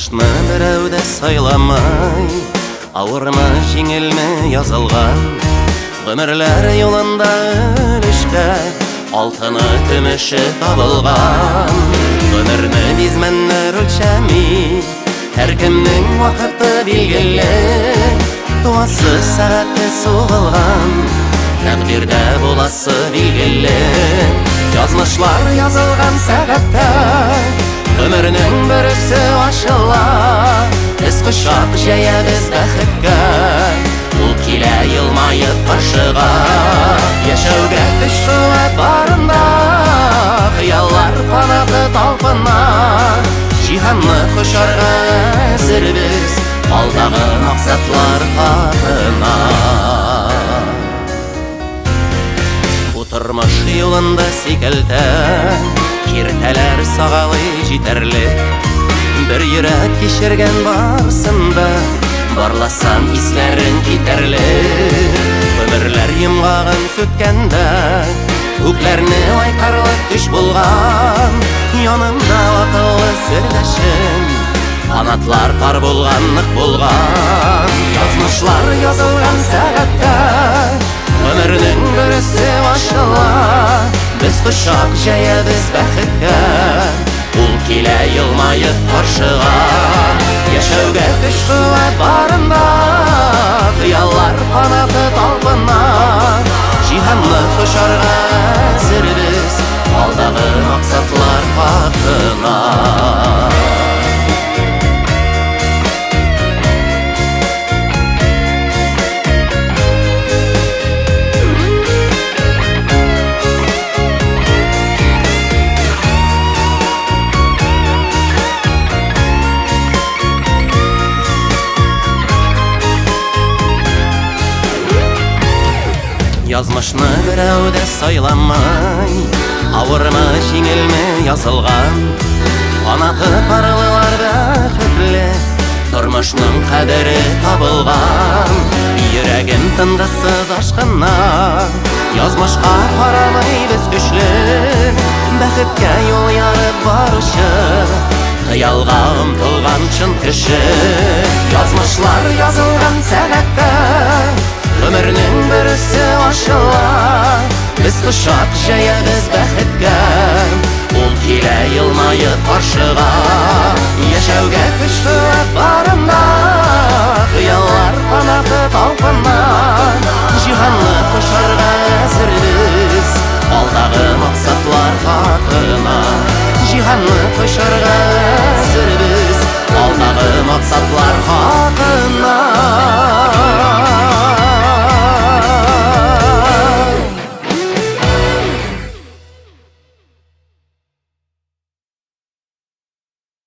Язмышны берәүдә сайламай, авырмы, җиңелме язылган. Гомерләр юлында өлешкә алтыны, көмеше табылган. Гомерне бизмәннәр үлчәми, һәркемнең вакыты билгеле. Туасы сәгате сугылган, тәкъдирдә буласы билгеле. Язмышлар язылган сәгатьтә ömürнең берсе ачыла. Без кочак җәябез бәхеткә, ул килә елмаеп каршыга. Яшәүгә көч куәт барында, хыяллар канаты талпына. Җиһанны кошарга әзербез, алдагы максатлар хатына. Тормыш юлында сикелтә, киртәләр сагалый җитәрлек. Бер йөрәк кичергән барсында, барласам хисләрен китәрлек. Гомерләр йомгагын сүткәндә, күкләрне айкарлык көч булган. Янымда акыллы сердәшем, канатлар пар булган, нык булган. Язмышлар язылган сәгатьтә ömürнең берсе ачыла. Без кочак җәябез бәхеткә, ул килә елмаеп каршыга. Яшәүгә көч куәт барында, хыяллар канаты талпына. Җиһанны кошарга әзербез, алдагы максатлар хакына. Язмышны берәүдә сайламай, авырмы, җиңелме язылган. Канаты парлылар бәхетле, тормышның кадере табылган. Йөрәгем тынгысыз ашкынна, язмышка карамый без көчле. Бәхеткә юл ярып баручы, хыялга омтылган чын кеше. Язмышлар язылган сәгатьтә ömürнең берсе ачыла. Без кочак җәябез бәхеткә, ул килә елмаеп каршыга. Яшәүгә көч куәт барында, хыяллар канаты талпына. Җиһанны кошарга